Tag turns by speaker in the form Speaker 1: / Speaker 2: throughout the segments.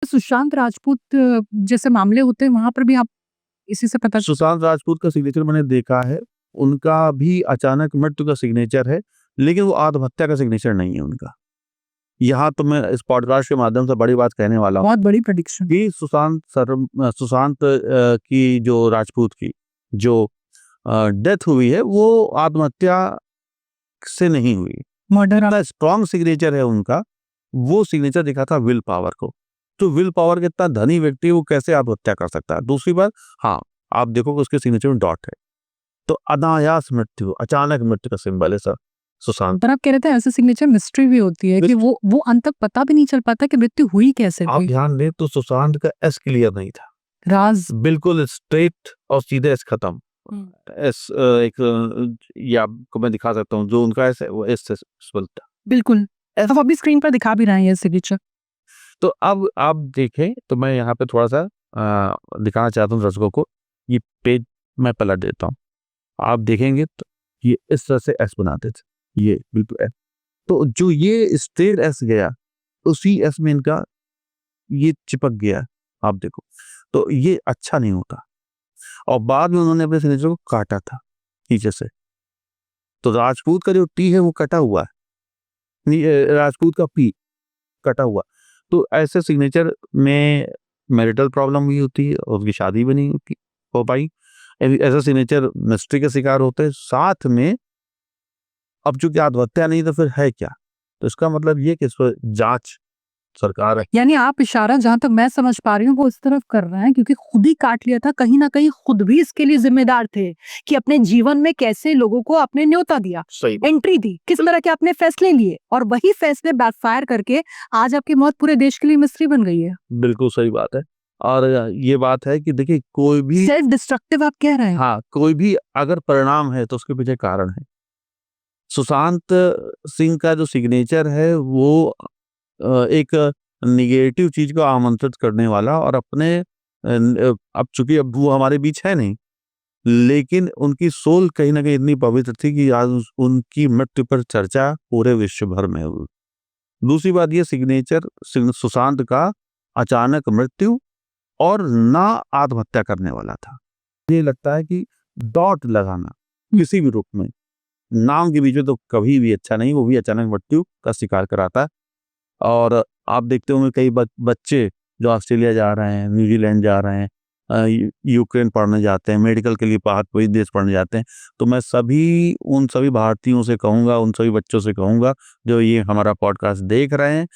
Speaker 1: सुशांत राजपूत जैसे मामले होते हैं वहां पर भी आप इसी से पता।
Speaker 2: सुशांत राजपूत का सिग्नेचर मैंने देखा है, उनका भी अचानक मृत्यु का सिग्नेचर है, लेकिन वो आत्महत्या का सिग्नेचर नहीं है उनका। यहाँ तो मैं इस पॉडकास्ट के माध्यम से बड़ी बात कहने वाला हूँ
Speaker 1: बहुत बड़ी प्रेडिक्शन
Speaker 2: कि सुशांत की जो राजपूत की जो डेथ हुई है वो आत्महत्या से नहीं हुई।
Speaker 1: मर्डर।
Speaker 2: स्ट्रॉन्ग सिग्नेचर है उनका, वो सिग्नेचर दिखा था विल पावर को। तो विल पावर के इतना धनी व्यक्ति वो कैसे आत्महत्या कर सकता है? दूसरी बात, हाँ आप देखो कि उसके सिग्नेचर में डॉट है, तो अनायास मृत्यु, अचानक मृत्यु का सिंबल है सर सुशांत।
Speaker 1: पर आप कह रहे थे ऐसे सिग्नेचर मिस्ट्री भी होती है कि वो अंत तक पता भी नहीं चल पाता कि मृत्यु हुई कैसे।
Speaker 2: आप ध्यान दें तो सुशांत का एस क्लियर नहीं था,
Speaker 1: राज
Speaker 2: बिल्कुल स्ट्रेट और सीधे एस खत्म। एस एक ये आपको मैं दिखा सकता हूँ, जो उनका एस है वो एस से था
Speaker 1: बिल्कुल। आप अभी स्क्रीन पर दिखा भी रहे हैं ये सिग्नेचर।
Speaker 2: तो अब आप देखें तो मैं यहाँ पे थोड़ा सा दिखाना चाहता हूँ दर्शकों को। ये पेज मैं पलट देता हूँ, आप देखेंगे तो ये इस तरह से एस बनाते थे, ये बिल्कुल एस। तो जो ये स्ट्रेट एस गया उसी एस में इनका ये चिपक गया, आप देखो तो ये अच्छा नहीं होता। और बाद में उन्होंने अपने सिग्नेचर को काटा था नीचे से, तो राजपूत का जो टी है वो कटा हुआ है, राजपूत का पी कटा हुआ। तो ऐसे सिग्नेचर में मैरिटल प्रॉब्लम भी होती है और उसकी शादी भी नहीं हो पाई। ऐसा सिग्नेचर मिस्ट्री के शिकार होते हैं। साथ में अब चूंकि आत्महत्या नहीं तो फिर है क्या? तो इसका मतलब ये कि इस पर जांच सरकार है।
Speaker 1: यानी आप इशारा जहां तक मैं समझ पा रही हूँ वो इस तरफ कर रहे हैं क्योंकि खुद ही काट लिया था, कहीं ना कहीं खुद भी इसके लिए जिम्मेदार थे कि अपने जीवन में कैसे लोगों को आपने न्योता दिया, एंट्री दी, किस तरह के आपने फैसले लिए और वही फैसले बैकफायर करके आज आपकी मौत पूरे देश के लिए मिस्ट्री बन गई है।
Speaker 2: बिल्कुल सही बात है। और ये बात है कि देखिए कोई भी
Speaker 1: सेल्फ डिस्ट्रक्टिव आप कह रहे हैं।
Speaker 2: हाँ, कोई भी अगर परिणाम है तो उसके पीछे कारण है। सुशांत सिंह का जो सिग्नेचर है वो एक निगेटिव चीज को आमंत्रित करने वाला और अपने अब चूंकि अब वो हमारे बीच है नहीं, लेकिन उनकी सोल कहीं ना कहीं इतनी पवित्र थी कि आज उनकी मृत्यु पर चर्चा पूरे विश्व भर में हुई। दूसरी बात ये सिग्नेचर सुशांत का अचानक मृत्यु और ना आत्महत्या करने वाला था। ये लगता है कि डॉट लगाना किसी भी रूप में नाम के बीच में तो कभी भी अच्छा नहीं, वो भी अचानक मृत्यु का शिकार कराता है। और आप देखते होंगे कई बच्चे जो ऑस्ट्रेलिया जा रहे हैं, न्यूजीलैंड जा रहे हैं, यूक्रेन पढ़ने जाते हैं, मेडिकल के लिए बाहर कोई देश पढ़ने जाते हैं। तो मैं उन सभी भारतीयों से कहूँगा, उन सभी बच्चों से कहूँगा जो ये हमारा पॉडकास्ट देख रहे हैं,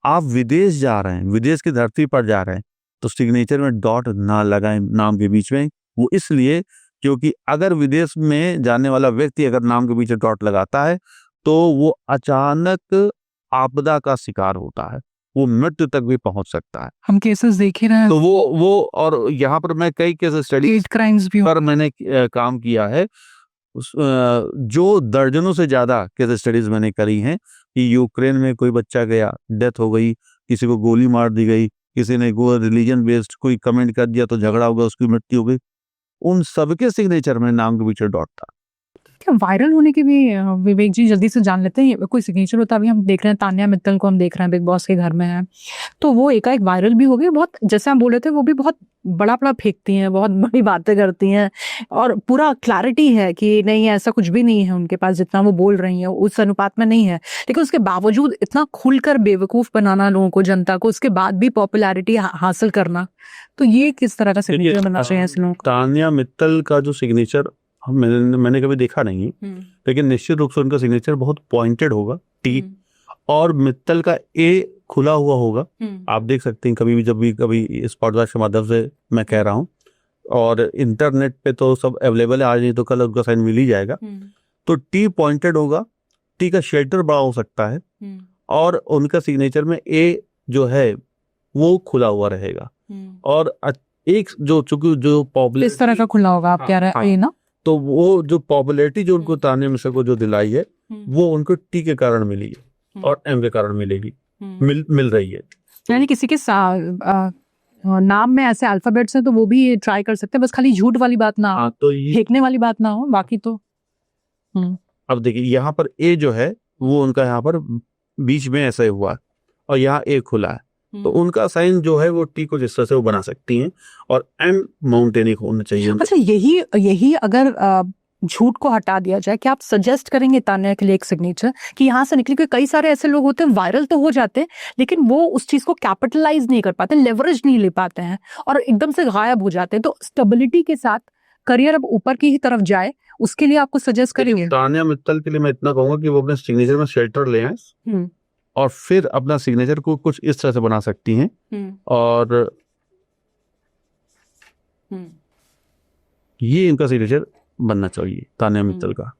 Speaker 2: आप विदेश जा रहे हैं, विदेश की धरती पर जा रहे हैं, तो सिग्नेचर में डॉट ना लगाएं नाम के बीच में। वो इसलिए क्योंकि अगर विदेश में जाने वाला व्यक्ति अगर नाम के बीच डॉट लगाता है तो वो अचानक आपदा का शिकार होता है, वो मृत्यु तक भी पहुंच सकता है।
Speaker 1: हम केसेस देख ही रहे हैं।
Speaker 2: तो वो और यहाँ पर मैं कई केस स्टडी
Speaker 1: क्राइम्स भी
Speaker 2: पर मैंने काम किया है, जो दर्जनों से ज्यादा केस स्टडीज मैंने करी हैं कि यूक्रेन में कोई बच्चा गया, डेथ हो गई, किसी को गोली मार दी गई, किसी ने रिलीजन बेस्ड कोई कमेंट कर दिया तो झगड़ा हो गया, उसकी मृत्यु हो गई। उन सबके सिग्नेचर में नाम के पीछे डॉट था।
Speaker 1: क्या वायरल होने के भी विवेक जी जल्दी से जान लेते हैं, कोई सिग्नेचर होता है। अभी हम देख रहे हैं तान्या मित्तल को, हम देख रहे हैं बिग बॉस के घर में है, तो वो एकाएक वायरल भी हो गई। बहुत जैसे हम बोल रहे थे, वो भी बहुत बड़ा फेंकती हैं, बहुत बड़ी बातें करती हैं और पूरा क्लैरिटी है कि नहीं ऐसा कुछ भी नहीं है उनके पास, जितना वो बोल रही हैं उस अनुपात में नहीं है। लेकिन उसके बावजूद इतना खुलकर बेवकूफ बनाना लोगों को, जनता को, उसके बाद भी पॉपुलैरिटी हासिल करना, तो ये किस तरह का सिग्नेचर बनना चाहिए ऐसे लोगों को?
Speaker 2: तान्या मित्तल का जो सिग्नेचर मैंने कभी देखा नहीं, लेकिन निश्चित रूप से उनका सिग्नेचर बहुत पॉइंटेड होगा, टी, और मित्तल का ए खुला हुआ होगा। आप देख सकते हैं कभी भी, जब भी कभी इस पॉडकास्ट के माध्यम से मैं कह रहा हूँ, और इंटरनेट पे तो सब अवेलेबल है, आज नहीं तो कल उसका साइन मिल ही जाएगा। तो टी पॉइंटेड होगा, टी का शेल्टर बड़ा हो सकता है, और उनका सिग्नेचर में ए जो है वो खुला हुआ रहेगा। और एक जो चूंकि जो पॉपुलर
Speaker 1: इस तरह का खुला होगा, आप कह रहे हैं ना,
Speaker 2: तो वो जो पॉपुलैरिटी जो उनको तान्या मित्तल को जो दिलाई है वो उनको टी के कारण मिली है और एम के कारण मिलेगी, मिल रही है।
Speaker 1: यानी किसी के नाम में ऐसे अल्फाबेट्स हैं तो वो भी ट्राई कर सकते हैं, बस खाली झूठ वाली बात ना, तो फेंकने वाली बात ना हो, बाकी तो
Speaker 2: अब देखिए यहाँ पर ए जो है वो उनका यहाँ पर बीच में ऐसा हुआ और यहाँ ए खुला है, तो उनका साइन जो है वो टी को जिस तरह से वो बना सकती हैं, और एम माउंटेनिक होना चाहिए।
Speaker 1: अच्छा, यही अगर झूठ को हटा दिया जाए, क्या आप सजेस्ट करेंगे तान्या के लिए एक सिग्नेचर कि यहाँ से निकले? क्योंकि कई सारे ऐसे लोग होते हैं वायरल तो हो जाते हैं लेकिन वो उस चीज को कैपिटलाइज नहीं कर पाते, लेवरेज नहीं ले पाते हैं और एकदम से गायब हो जाते हैं। तो स्टेबिलिटी के साथ करियर अब ऊपर की ही तरफ जाए, उसके लिए आपको सजेस्ट करेंगे?
Speaker 2: तान्या मित्तल के लिए मैं इतना कहूंगा कि वो अपने सिग्नेचर में शेल्टर ले आए और फिर अपना सिग्नेचर को कुछ इस तरह से बना सकती हैं, और ये इनका सिग्नेचर बनना चाहिए तान्या मित्तल का।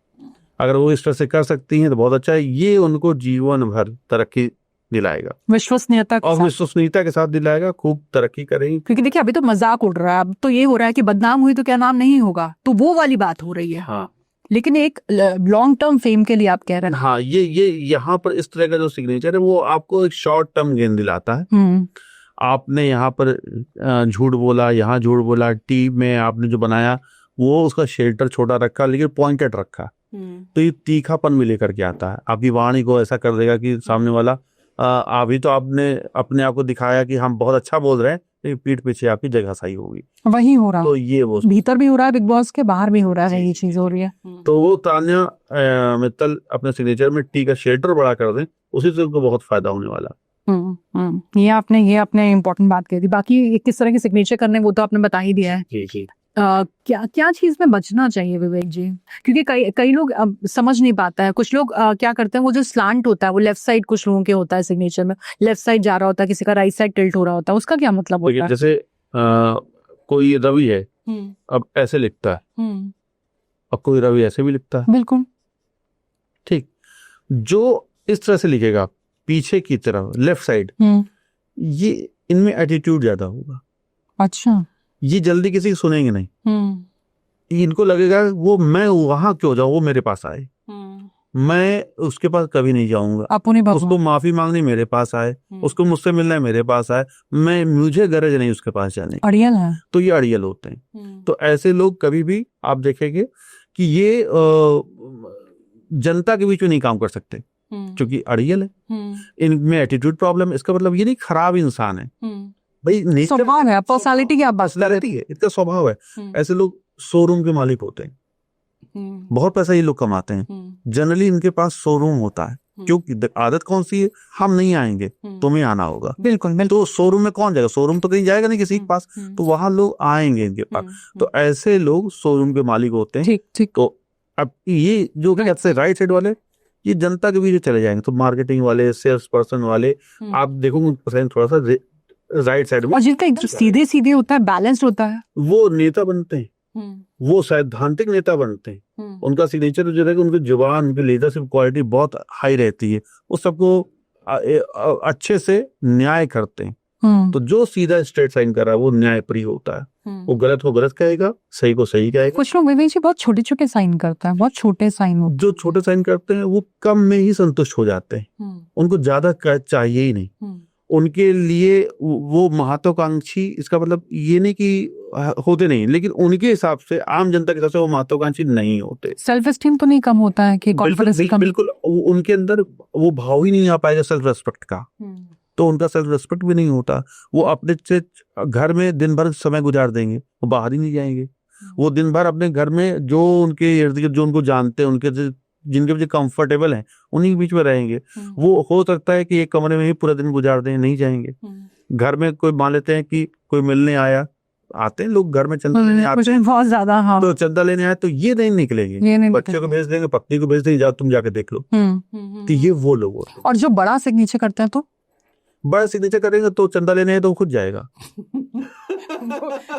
Speaker 2: अगर वो इस तरह से कर सकती हैं तो बहुत अच्छा है। ये उनको जीवन भर तरक्की दिलाएगा,
Speaker 1: विश्वसनीयता के
Speaker 2: और
Speaker 1: साथ।
Speaker 2: विश्वसनीयता के साथ दिलाएगा, खूब तरक्की करेंगी।
Speaker 1: क्योंकि देखिए अभी तो मजाक उड़ रहा है, अब तो ये हो रहा है कि बदनाम हुई तो क्या नाम नहीं होगा, तो वो वाली बात हो रही है।
Speaker 2: हाँ,
Speaker 1: लेकिन एक लॉन्ग टर्म फेम के लिए आप कह रहे हैं।
Speaker 2: हाँ, ये यहाँ पर इस तरह का जो सिग्नेचर है वो आपको एक शॉर्ट टर्म गेन दिलाता है। आपने यहाँ पर झूठ बोला, यहाँ झूठ बोला, टी में आपने जो बनाया वो उसका शेल्टर छोटा रखा लेकिन पॉइंटेड रखा, तो ये तीखापन भी लेकर के आता है। आपकी वाणी को ऐसा कर देगा कि सामने वाला अभी तो आपने अपने आप को दिखाया कि हम बहुत अच्छा बोल रहे हैं, लेकिन पीठ पीछे आपकी जगह सही होगी।
Speaker 1: वही हो रहा,
Speaker 2: तो ये वो
Speaker 1: भीतर भी हो रहा है, बिग बॉस के बाहर भी हो रहा है, यही चीज हो रही है।
Speaker 2: तो वो तान्या मित्तल अपने सिग्नेचर में टी का शेल्टर बड़ा कर दें, उसी से उनको बहुत फायदा होने वाला।
Speaker 1: ये आपने इम्पोर्टेंट बात कही थी। बाकी किस तरह के सिग्नेचर करने वो तो आपने बता ही दिया है।
Speaker 2: जी।
Speaker 1: क्या चीज में बचना चाहिए विवेक जी? क्योंकि कई लोग समझ नहीं पाता है। कुछ लोग क्या करते हैं, वो जो स्लांट होता है वो लेफ्ट साइड कुछ लोगों के होता है सिग्नेचर में, लेफ्ट साइड जा रहा होता है, किसी का राइट साइड टिल्ट हो रहा होता है, उसका क्या मतलब होता है?
Speaker 2: जैसे कोई रवि है, अब ऐसे लिखता है, अब कोई रवि ऐसे भी लिखता है।
Speaker 1: बिल्कुल
Speaker 2: ठीक, जो इस तरह से लिखेगा पीछे की तरफ लेफ्ट साइड, ये इनमें एटीट्यूड ज्यादा होगा।
Speaker 1: अच्छा,
Speaker 2: ये जल्दी किसी की सुनेंगे नहीं। इनको लगेगा वो मैं वहां क्यों जाऊं, वो मेरे पास आए, मैं उसके पास कभी नहीं जाऊंगा, उसको माफी मांगनी मेरे पास आए, उसको मुझसे मिलना है मेरे पास आए, मुझे गरज नहीं उसके पास जाने।
Speaker 1: अड़ियल है, तो
Speaker 2: ये अड़ियल होते हैं। तो ऐसे लोग कभी भी आप देखेंगे कि ये जनता के बीच में नहीं काम कर सकते, क्योंकि अड़ियल है, इनमें एटीट्यूड प्रॉब्लम। इसका मतलब ये नहीं खराब इंसान है, भाई
Speaker 1: स्वभाव है, पर्सनालिटी की आप बात कर रहे
Speaker 2: है, इनका स्वभाव है। ऐसे लोग शोरूम के मालिक होते हैं, बहुत पैसा ये लोग कमाते हैं, जनरली इनके पास शोरूम होता है। क्योंकि आदत कौन सी है, हम नहीं आएंगे, तुम्हें आना होगा। बिल्कुल। तो शोरूम में कौन जाएगा, शोरूम तो कहीं जाएगा नहीं किसी के पास, तो वहां लोग आएंगे इनके पास। तो ऐसे लोग शोरूम के मालिक होते हैं। ठीक। तो अब ये जो कहते हैं राइट साइड वाले, ये जनता के बीच चले जाएंगे। तो मार्केटिंग वाले, सेल्स पर्सन वाले, आप देखोगे थोड़ा सा राइट साइड में,
Speaker 1: और जिनका सीधे सीधे होता है, बैलेंस्ड होता है,
Speaker 2: वो नेता बनते हैं, वो सैद्धांतिक नेता बनते हैं। उनका सिग्नेचर जो रहेगा, उनकी जुबान, उनकी लीडरशिप क्वालिटी बहुत हाई रहती है, वो सबको अच्छे से न्याय करते हैं। तो जो सीधा स्ट्रेट साइन कर रहा है वो न्याय प्रिय होता है, वो गलत को गलत कहेगा, सही को सही कहेगा।
Speaker 1: कुछ लोग विवेक जी बहुत छोटे छोटे साइन करते हैं, बहुत छोटे साइन,
Speaker 2: जो छोटे साइन करते हैं वो कम में ही संतुष्ट हो जाते हैं, उनको ज्यादा चाहिए ही नहीं। उनके लिए वो महत्वाकांक्षी, इसका मतलब ये नहीं कि होते नहीं, लेकिन उनके हिसाब से, आम जनता के हिसाब से वो महत्वाकांक्षी नहीं होते।
Speaker 1: सेल्फ एस्टीम तो नहीं कम होता है कि कॉन्फिडेंस कम?
Speaker 2: बिल्कुल, उनके अंदर वो भाव ही नहीं आ पाएगा सेल्फ रेस्पेक्ट का, तो उनका सेल्फ रेस्पेक्ट भी नहीं होता। वो अपने से घर में दिन भर समय गुजार देंगे, वो बाहर ही नहीं जाएंगे। वो दिन भर अपने घर में जो उनके इर्द गिर्द जो उनको जानते हैं, उनके जिनके वजह कंफर्टेबल हैं, उन्हीं के बीच में रहेंगे। वो हो सकता है कि एक कमरे में ही पूरा दिन गुजार दें, नहीं जाएंगे। घर में कोई मान लेते हैं कि कोई मिलने आया, आते हैं लोग घर में चंदा लेने आते हैं बहुत ज्यादा, हाँ, तो चंदा लेने आए तो ये नहीं निकलेंगे, बच्चे को भेज देंगे, पत्नी को भेज देंगे, जाओ तुम जाके देख लो। तो ये वो लोग होते हैं।
Speaker 1: और जो बड़ा सिग्नेचर करते हैं, तो
Speaker 2: बड़ा सिग्नेचर करेंगे तो चंदा लेने है तो खुद जाएगा,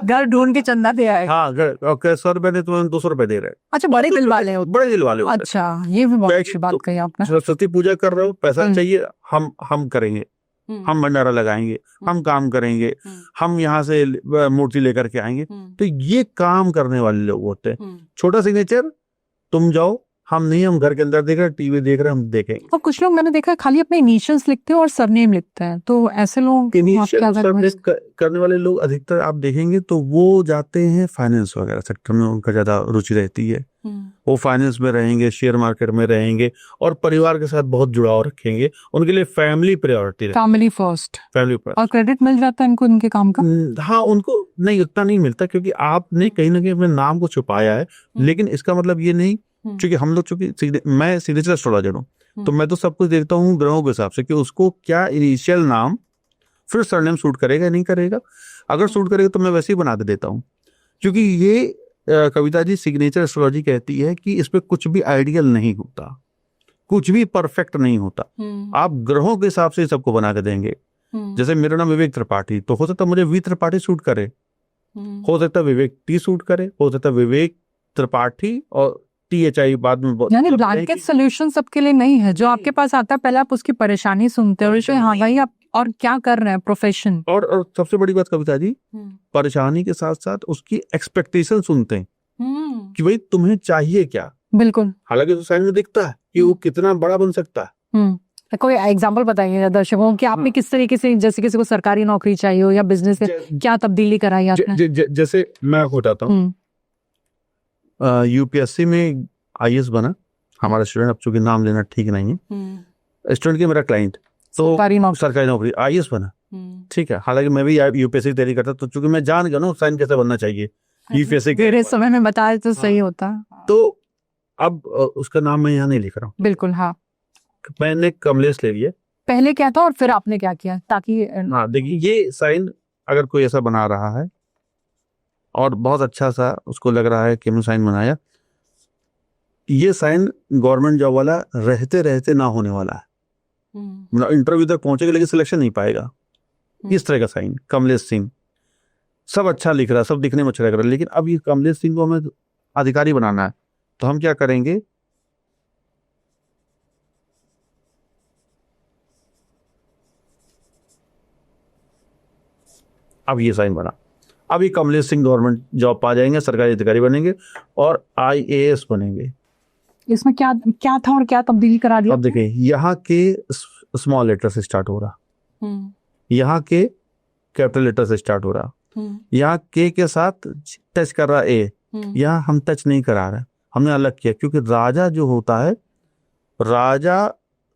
Speaker 1: घर ढूंढ के चंदा दे आएगा।
Speaker 2: हाँ, 100 रुपए दे, तुम्हें 200 रुपए दे रहे हैं।
Speaker 1: अच्छा, बड़े दिल वाले होते,
Speaker 2: बड़े दिल वाले होते।
Speaker 1: अच्छा, ये भी बहुत अच्छी बात कही आपने।
Speaker 2: सरस्वती पूजा कर रहे हो, पैसा चाहिए, हम करेंगे, हम भंडारा लगाएंगे, हम काम करेंगे, हम यहाँ से मूर्ति लेकर के आएंगे। तो ये काम करने वाले लोग होते हैं। छोटा सिग्नेचर, तुम जाओ, हम घर के अंदर देख रहे हैं, टीवी देख रहे हैं, हम देखेंगे।
Speaker 1: और कुछ लोग मैंने देखा है खाली अपने इनिशियल्स लिखते हैं और सरनेम लिखते हैं, तो ऐसे लोग आप
Speaker 2: इनिशियल
Speaker 1: क्या
Speaker 2: सर्विस करने वाले लोग अधिकतर आप देखेंगे तो वो जाते हैं फाइनेंस वगैरह सेक्टर में, उनका ज्यादा रुचि रहती है। वो फाइनेंस में रहेंगे, शेयर मार्केट में रहेंगे और परिवार के साथ बहुत जुड़ाव रखेंगे। उनके लिए फैमिली प्रायोरिटी है,
Speaker 1: फैमिली फर्स्ट,
Speaker 2: फैमिली
Speaker 1: और क्रेडिट मिल जाता है इनको इनके काम का।
Speaker 2: हाँ, उनको नहीं, उतना नहीं मिलता क्योंकि आपने कहीं ना कहीं अपने नाम को छुपाया है। लेकिन इसका मतलब ये नहीं, क्योंकि हम लोग मैं सिग्नेचर एस्ट्रोलॉजर हूँ, तो मैं तो सब कुछ देखता हूँ ग्रहों के हिसाब से कि उसको क्या इनिशियल नाम फिर सरनेम सूट करेगा नहीं करेगा। अगर सूट करेगा तो मैं वैसे ही बना के देता हूँ, क्योंकि ये कविता जी सिग्नेचर एस्ट्रोलॉजी कहती है कि इस पे कुछ भी आइडियल नहीं होता, कुछ भी परफेक्ट नहीं होता। आप ग्रहों के हिसाब से सबको बना के देंगे। जैसे मेरा नाम विवेक त्रिपाठी, तो हो सकता है मुझे वी त्रिपाठी सूट करे, हो सकता है विवेक टी सूट करे, हो सकता है विवेक त्रिपाठी और THI बाद में।
Speaker 1: यानी ब्लैंकेट सोल्यूशन सबके लिए नहीं है। जो आपके पास आता है पहले आप उसकी परेशानी सुनते हो, और हाँ भाई आप और क्या कर रहे हैं प्रोफेशन।
Speaker 2: और सबसे बड़ी बात कविता जी, परेशानी के साथ साथ उसकी एक्सपेक्टेशन सुनते हैं कि भाई तुम्हें चाहिए क्या।
Speaker 1: बिल्कुल।
Speaker 2: हालांकि तो साइन में दिखता है कि वो कितना बड़ा बन सकता है।
Speaker 1: कोई एग्जांपल बताइए दर्शकों कि आपने किस तरीके से, जैसे किसी को सरकारी नौकरी चाहिए हो या बिजनेस में क्या तब्दीली कराई आपने?
Speaker 2: जैसे मैं बताता हूँ, UPSC में IAS बना हमारा स्टूडेंट, अब चूंकि नाम लेना ठीक नहीं है, स्टूडेंट के मेरा क्लाइंट, तो सरकारी नौकरी IAS बना, ठीक है। हालांकि मैं भी UPSC की तैयारी करता, तो चूंकि मैं जान गया ना साइन कैसे बनना चाहिए UPSC के
Speaker 1: मेरे समय में बताया तो सही होता।
Speaker 2: तो अब उसका नाम मैं यहाँ नहीं लिख रहा हूँ।
Speaker 1: बिल्कुल, हाँ।
Speaker 2: मैंने कमलेश ले लिया।
Speaker 1: पहले क्या था और फिर आपने क्या किया, ताकि
Speaker 2: हाँ देखिए, ये साइन अगर कोई ऐसा बना रहा है और बहुत अच्छा सा उसको लग रहा है कि हमने साइन बनाया, ये साइन गवर्नमेंट जॉब वाला रहते रहते ना होने वाला है। मतलब इंटरव्यू तक पहुंचेगा लेकिन सिलेक्शन नहीं पाएगा। इस तरह का साइन कमलेश सिंह, सब अच्छा लिख रहा है, सब दिखने में अच्छा लग रहा है, लेकिन अब ये कमलेश सिंह को हमें अधिकारी बनाना है, तो हम क्या करेंगे, अब ये साइन बना, अभी कमलेश सिंह गवर्नमेंट जॉब पा जाएंगे, सरकारी अधिकारी बनेंगे और IAS बनेंगे।
Speaker 1: इसमें क्या क्या था और क्या तब्दीली करा दिया?
Speaker 2: अब देखिए, यहाँ के स्मॉल लेटर से स्टार्ट हो रहा, यहाँ के कैपिटल लेटर से स्टार्ट हो रहा, यहाँ के साथ टच कर रहा A, यहाँ हम टच नहीं करा रहे, हमने अलग किया, क्योंकि राजा जो होता है, राजा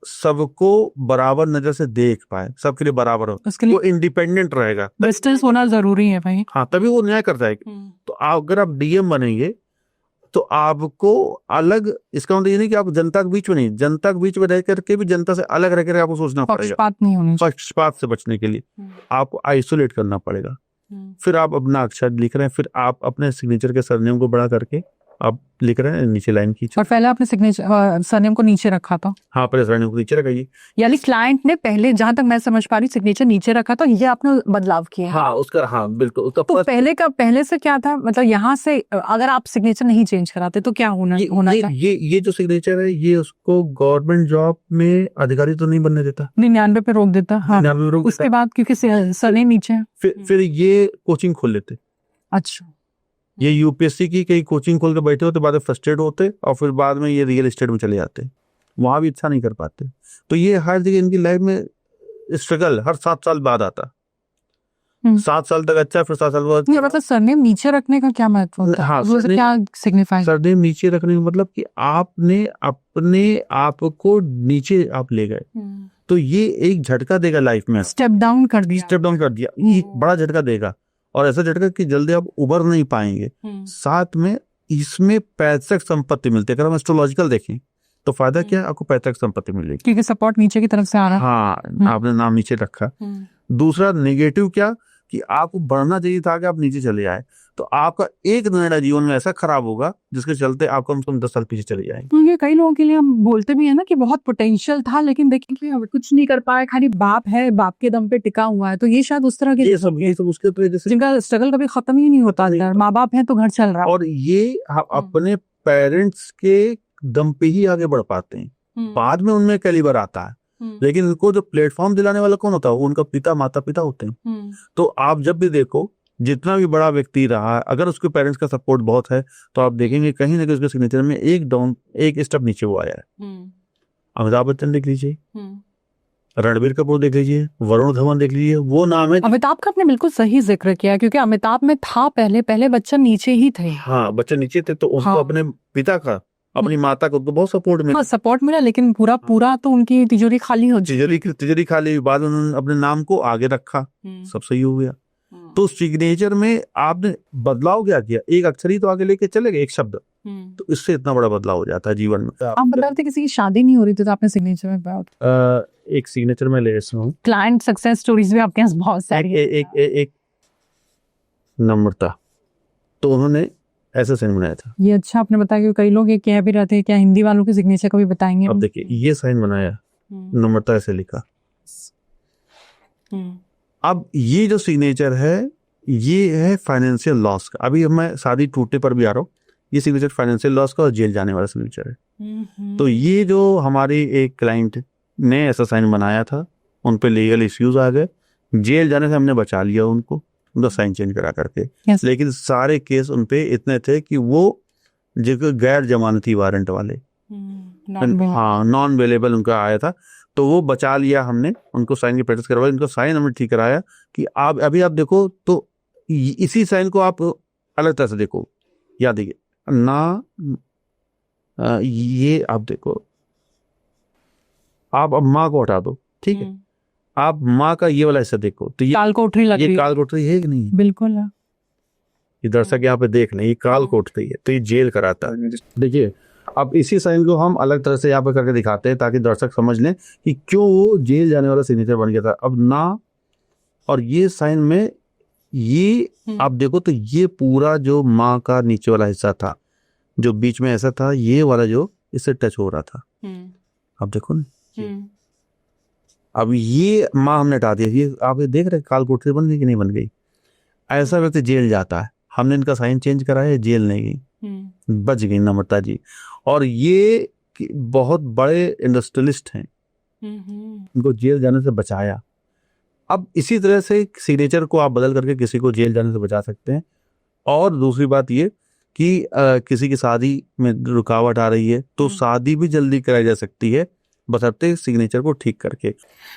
Speaker 2: सबको बराबर नजर से देख पाए, सबके लिए बराबर हो, उसके लिए वो इंडिपेंडेंट रहेगा,
Speaker 1: डिस्टेंस होना जरूरी है भाई।
Speaker 2: हाँ, तभी वो न्याय कर जाएगा। तो अगर आप DM बनेंगे तो आपको अलग, इसका मतलब ये नहीं कि आप जनता के बीच में नहीं, जनता के बीच में रह करके भी जनता से अलग रह करके आपको सोचना पड़ेगा।
Speaker 1: पक्षपात नहीं होना चाहिए।
Speaker 2: पक्षपात से बचने के लिए आपको आइसोलेट करना पड़ेगा। फिर आप अपना अक्षर लिख रहे हैं, फिर आप अपने सिग्नेचर के सरनेम को बड़ा करके आप लिख रहे हैं नीचे लाइन की।
Speaker 1: और पहले आपने सिग्नेचर सरनेम को नीचे रखा था?
Speaker 2: हाँ, पहले सरनेम को नीचे रखाइए।
Speaker 1: यानी क्लाइंट ने पहले, जहां तक मैं समझ पा रही, सिग्नेचर नीचे रखा, तो ये आपने बदलाव किया?
Speaker 2: हाँ, उसका, हाँ बिल्कुल। उसका
Speaker 1: तो पहले से क्या था, मतलब यहाँ से अगर आप सिग्नेचर नहीं चेंज कराते तो क्या होना चाहिए?
Speaker 2: ये जो सिग्नेचर है, ये उसको गवर्नमेंट जॉब में अधिकारी तो नहीं बनने देता,
Speaker 1: 99 पे रोक देता। हाँ,
Speaker 2: 99 रोक
Speaker 1: उसके बाद क्योंकि सरनेम नीचे है,
Speaker 2: फिर ये कोचिंग खोल लेते।
Speaker 1: अच्छा,
Speaker 2: ये UPSC की कई कोचिंग खोल के बैठे होते, बाद में फ्रस्ट्रेट होते और फिर बाद में ये रियल एस्टेट में चले जाते, वहां भी अच्छा नहीं कर पाते। तो ये हर जगह इनकी लाइफ में स्ट्रगल हर 7 साल बाद आता। 7 साल तक अच्छा, फिर 7 साल बाद।
Speaker 1: मतलब सरनेम नीचे रखने का क्या महत्व होता है?
Speaker 2: हाँ,
Speaker 1: क्या सिग्निफाई?
Speaker 2: सरनेम नीचे रखने का मतलब कि आपने अपने आप को नीचे आप ले गए, तो ये एक झटका देगा लाइफ में,
Speaker 1: स्टेप डाउन कर दिया,
Speaker 2: एक बड़ा झटका देगा, और ऐसा झटका कि जल्दी आप उबर नहीं पाएंगे। साथ में इसमें पैतृक संपत्ति मिलती है। अगर हम एस्ट्रोलॉजिकल देखें तो फायदा क्या है, आपको पैतृक संपत्ति मिलेगी,
Speaker 1: क्योंकि सपोर्ट नीचे की तरफ से आ रहा है।
Speaker 2: हाँ, आपने नाम नीचे रखा। दूसरा नेगेटिव क्या, कि आपको बढ़ना चाहिए था कि आप नीचे चले आए, तो आपका एक निर्णय जीवन में ऐसा खराब होगा जिसके चलते आप कम से कम 10 साल पीछे चले जाएंगे।
Speaker 1: ये कई लोगों के लिए हम बोलते भी है ना कि बहुत पोटेंशियल था, लेकिन देखिए कुछ नहीं कर पाए, खाली बाप है, बाप के दम पे टिका हुआ है। तो ये शायद उस तरह के
Speaker 2: ये सब उसके वजह से,
Speaker 1: जिनका स्ट्रगल कभी खत्म ही नहीं होता, माँ बाप है तो घर चल रहा।
Speaker 2: और ये अपने पेरेंट्स के दम पे ही आगे बढ़ पाते हैं, बाद में उनमें कैलिबर आता है, लेकिन उनको जो प्लेटफॉर्म दिलाने वाला कौन होता है, वो उनका पिता, माता पिता होते हैं। तो आप जब भी देखो जितना भी बड़ा व्यक्ति रहा, अगर उसके पेरेंट्स का सपोर्ट बहुत है तो आप देखेंगे कहीं ना कहीं उसके सिग्नेचर में एक स्टेप नीचे वो आया है। अमिताभ बच्चन देख लीजिए, रणबीर कपूर देख लीजिए, वरुण धवन देख लीजिए, वो नाम है।
Speaker 1: अमिताभ का आपने बिल्कुल सही जिक्र किया, क्योंकि अमिताभ में था पहले बच्चन नीचे ही थे।
Speaker 2: हाँ, बच्चन नीचे थे, तो उनको
Speaker 1: हाँ।
Speaker 2: अपने पिता का, अपनी माता को, उनको बहुत सपोर्ट मिला।
Speaker 1: हाँ, सपोर्ट मिला, लेकिन पूरा तो उनकी तिजोरी खाली हो
Speaker 2: तिजोरी खाली, बाद में उन्होंने अपने नाम को आगे रखा, सब सही हो गया। तो सिग्नेचर में आपने बदलाव क्या किया, एक अक्षर ही तो आगे लेके चले गए, एक शब्द, तो इससे इतना बड़ा बदलाव हो जाता है जीवन में।
Speaker 1: आप बता रहे थे किसी की शादी नहीं हो रही थी तो आपने सिग्नेचर में बहुत
Speaker 2: एक सिग्नेचर में ले रहा हूँ,
Speaker 1: क्लाइंट सक्सेस स्टोरीज भी आपके पास बहुत सारी है।
Speaker 2: एक नम्रता, तो उन्होंने ऐसा साइन बनाया था।
Speaker 1: ये अच्छा आपने बताया, कि कई लोग ये कह भी रहे थे क्या हिंदी वालों के सिग्नेचर कभी बताएंगे।
Speaker 2: अब देखिए, ये साइन बनाया, नम्रता ऐसे लिखा। अब ये जो सिग्नेचर है, ये है फाइनेंशियल लॉस का। अभी मैं शादी टूटने पर भी आ रहा हूँ, ये सिग्नेचर फाइनेंशियल लॉस का और जेल जाने वाला सिग्नेचर है। तो ये जो हमारी एक क्लाइंट ने ऐसा साइन बनाया था, उन पे लीगल इश्यूज आ गए, जेल जाने से हमने बचा लिया उनको, उनका साइन चेंज करा करके।
Speaker 1: Yes.
Speaker 2: लेकिन सारे केस उन पे इतने थे कि वो जो गैर जमानती वारंट वाले, हाँ, नॉन अवेलेबल उनका आया था, तो वो बचा लिया हमने, उनको साइन की प्रैक्टिस करवाई, उनको साइन हमने ठीक कराया कि आप अभी आप देखो तो इसी साइन को आप अलग तरह से देखो, याद देखिए ना, ये आप देखो, आप अब माँ को हटा दो, ठीक है, आप माँ का ये वाला हिस्सा देखो, तो ये
Speaker 1: काल कोठरी लग रही
Speaker 2: ये
Speaker 1: है।
Speaker 2: काल कोठरी है कि नहीं?
Speaker 1: बिल्कुल है।
Speaker 2: ये दर्शक यहाँ पे देख लें, ये काल कोठरी है, तो ये जेल कराता है। देखिए, अब इसी साइन को हम अलग तरह से यहाँ पे करके दिखाते हैं ताकि दर्शक समझ लें कि क्यों वो जेल जाने वाला सिग्नेचर बन गया था। अब ना, और ये साइन में ये आप देखो तो ये पूरा जो माँ का नीचे वाला हिस्सा था, जो बीच में ऐसा था, ये वाला जो इससे टच हो रहा था, आप देखो ना। अब ये माँ हमने हटा दिया, ये आप ये देख रहे काल कोठरी बन गई कि नहीं बन गई। ऐसा व्यक्ति जेल जाता है, हमने इनका साइन चेंज कराया, जेल नहीं गई, बच गई नम्रता जी। और ये बहुत बड़े इंडस्ट्रियलिस्ट हैं, इनको जेल जाने से बचाया। अब इसी तरह से सिग्नेचर को आप बदल करके किसी को जेल जाने से बचा सकते हैं। और दूसरी बात ये कि किसी की शादी में रुकावट आ रही है तो शादी भी जल्दी कराई जा सकती है, बशर्ते सिग्नेचर को ठीक करके।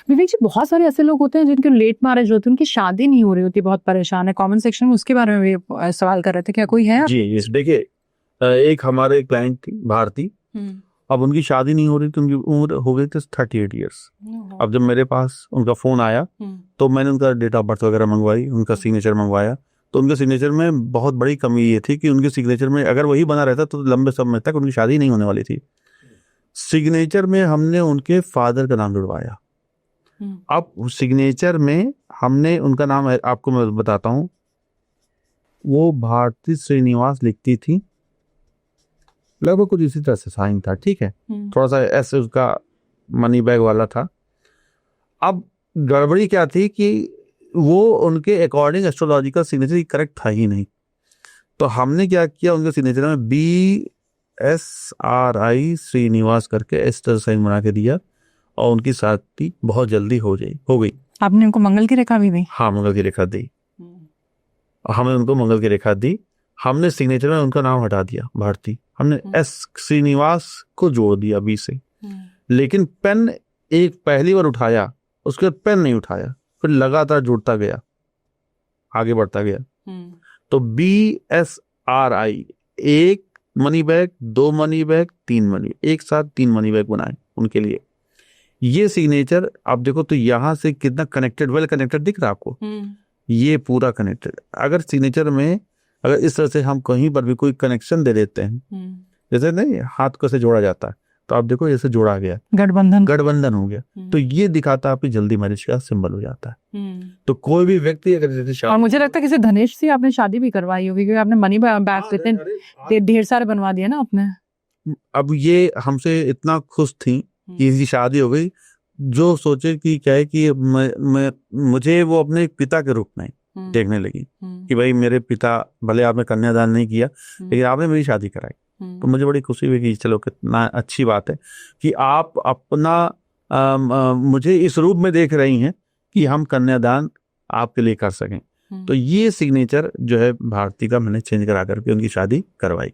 Speaker 1: विवेक जी, बहुत सारे ऐसे लोग होते हैं जिनके लेट मैरिज होती है, उनकी शादी नहीं हो रही होती, बहुत परेशान है। कमेंट सेक्शन में उसके बारे में भी सवाल कर रहे थे, क्या कोई है?
Speaker 2: जी, देखिए, एक हमारे क्लाइंट थी भारती, अब उनकी शादी नहीं हो रही थी, उनकी उम्र हो गई थी 38 ईयर्स। अब जब मेरे पास उनका फोन आया तो मैंने उनका डेट ऑफ बर्थ वगैरह मंगवाई, उनका सिग्नेचर मंगवाया, तो उनके सिग्नेचर में बहुत बड़ी कमी ये थी कि उनके सिग्नेचर में अगर वही बना रहता तो लंबे समय तक उनकी शादी नहीं होने वाली थी। सिग्नेचर में हमने उनके फादर का नाम जुड़वाया। अब सिग्नेचर में हमने उनका नाम, आपको मैं बताता हूँ, वो भारती श्रीनिवास लिखती थी, लगभग कुछ इसी तरह से साइन था, ठीक है, थोड़ा सा ऐसे उसका मनी बैग वाला था। अब गड़बड़ी क्या थी कि वो उनके अकॉर्डिंग एस्ट्रोलॉजिकल सिग्नेचर करेक्ट था ही नहीं, तो हमने क्या किया, उनके सिग्नेचर में BSRI श्रीनिवास करके इस तरह साइन बना के दिया और उनकी शादी बहुत जल्दी हो गई।
Speaker 1: आपने उनको मंगल की रेखा भी दी?
Speaker 2: हाँ, मंगल की रेखा दी, हमने उनको मंगल की रेखा दी। हमने सिग्नेचर में उनका नाम हटा दिया भारती, हमने S श्रीनिवास को जोड़ दिया B से। लेकिन पेन एक पहली बार उठाया, उसके बाद पेन नहीं उठाया, फिर लगातार जुड़ता गया, आगे बढ़ता गया। तो BSRI, एक money bag, 2 money bag, 3 money, एक साथ 3 मनी बैग बनाए उनके लिए। ये सिग्नेचर आप देखो तो यहाँ से कितना कनेक्टेड, वेल कनेक्टेड दिख रहा है आपको, ये पूरा कनेक्टेड। अगर सिग्नेचर में अगर इस तरह से हम कहीं पर भी कोई कनेक्शन दे देते हैं, जैसे नहीं हाथ को से जोड़ा जाता है, तो आप देखो जैसे जोड़ा गया, गठबंधन हो गया, तो ये दिखाता है आपकी जल्दी मैरिज का सिंबल हो जाता है। तो कोई भी व्यक्ति अगर जैसे,
Speaker 1: और मुझे लगता है किसी धनेश से आपने शादी भी करवाई होगी, क्योंकि आपने मनी बैग इतने ढेर सारे बनवा दिए ना आपने।
Speaker 2: अब ये हमसे इतना खुश थी कि इसकी शादी हो गई, जो सोचे कि क्या है कि मुझे वो अपने पिता के रूप में देखने लगी कि भाई मेरे पिता, भले आपने कन्यादान नहीं किया लेकिन आपने मेरी शादी कराई। तो मुझे बड़ी खुशी हुई कि चलो कितना अच्छी बात है कि आप अपना मुझे इस रूप में देख रही हैं कि हम कन्यादान आपके लिए कर सकें। तो ये सिग्नेचर जो है भारती का मैंने चेंज करा करके उनकी शादी करवाई।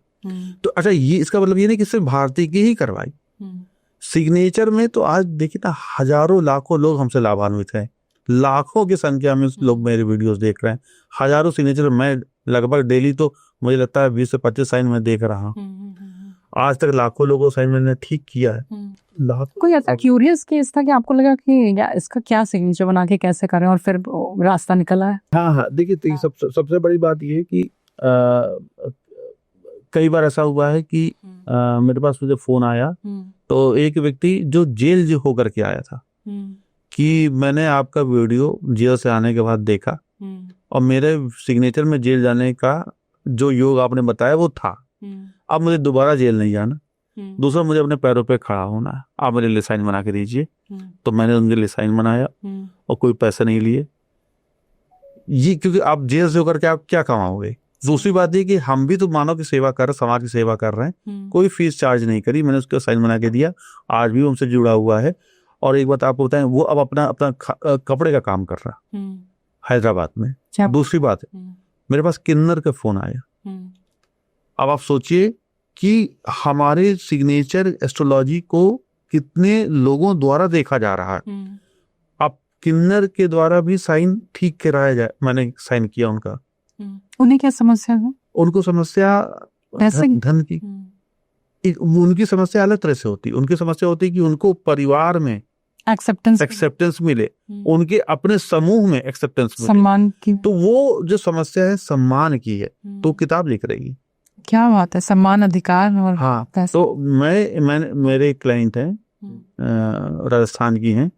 Speaker 2: तो अच्छा, ये इसका मतलब ये नहीं कि सिर्फ भारती की ही करवाई। सिग्नेचर में तो आज देखिए ना, हजारों लाखों लोग हमसे लाभान्वित हैं, लाखों की संख्या में लोग मेरे वीडियोस देख रहे हैं, हजारों सिग्नेचर। मैं लगभग डेली तो मुझे लगता है 20 से 25 साइन मैं देख रहा हूँ। आज तक लाखों लोगों साइन मैंने ठीक किया है।
Speaker 1: कोई ऐसा क्यूरियस केस था कि आपको लगा कि इसका क्या सिग्नेचर बना के कैसे करें और फिर रास्ता निकला है?
Speaker 2: हाँ, देखिए सबसे बड़ी बात ये है कि कई बार ऐसा हुआ है कि मेरे पास मुझे फोन आया, तो एक व्यक्ति जो जेल होकर के आया था कि मैंने आपका वीडियो जेल से आने के बाद देखा और मेरे सिग्नेचर में जेल जाने का जो योग आपने बताया वो था। अब मुझे दोबारा जेल नहीं जाना, दूसरा मुझे अपने पैरों पे खड़ा होना है, आप मेरे लिए साइन बना के दीजिए। तो मैंने उनके लिए साइन बनाया और कोई पैसे नहीं लिए, ये क्योंकि आप जेल से होकर के आप क्या कमाओगे। दूसरी बात ये कि हम भी तो मानव की सेवा कर, समाज की सेवा कर रहे हैं, कोई फीस चार्ज नहीं करी, मैंने उसका साइन बना के दिया, आज भी उनसे जुड़ा हुआ है। और एक बात आपको बताएं, वो अब अपना कपड़े का काम कर रहा हैदराबाद में। दूसरी बात है, मेरे पास किन्नर का फोन आया। अब आप सोचिए कि हमारे सिग्नेचर एस्ट्रोलॉजी को कितने लोगों द्वारा देखा जा रहा है। अब किन्नर के द्वारा भी साइन ठीक कराया जाए, मैंने साइन किया उनका।
Speaker 1: उन्हें क्या समस्या है?
Speaker 2: उनको समस्या धन की। उनकी समस्या अलग तरह से होती है। उनकी समस्या होती है कि उनको परिवार में एक्सेप्टेंस मिले, उनके अपने समूह में एक्सेप्टेंस मिले, सम्मान की। तो वो जो समस्या है सम्मान की है, तो किताब लिख रही है।
Speaker 1: क्या बात है, सम्मान, अधिकार और
Speaker 2: हाँ। तो मैं मेरे क्लाइंट हैं, राजस्थान की हैं,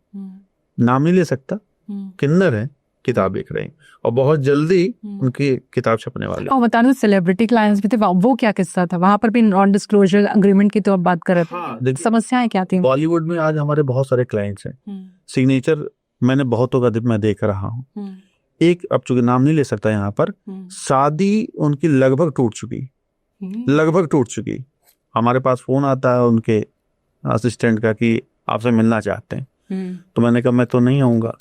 Speaker 2: नाम नहीं ले सकता, किन्नर है, किताब लिख रहे हैं और बहुत जल्दी उनकी किताब छपने वाली।
Speaker 1: और बताना, सेलिब्रिटी क्लाइंट्स भी थे, वो क्या किस्सा था? वहां पर भी नॉन डिस्क्लोजर एग्रीमेंट की तो आप बात कर रहे थे। हाँ, समस्याएं क्या थी?
Speaker 2: बॉलीवुड में आज हमारे बहुत सारे क्लाइंट्स हैं, सिग्नेचर मैंने बहुतों का मैं देख रहा हूँ। एक, अब चूंकि नाम नहीं ले सकता यहाँ पर, शादी उनकी लगभग टूट चुकी। हमारे पास फोन आता है उनके असिस्टेंट का कि आपसे मिलना चाहते हैं। तो मैंने कहा मैं तो नहीं आऊंगा।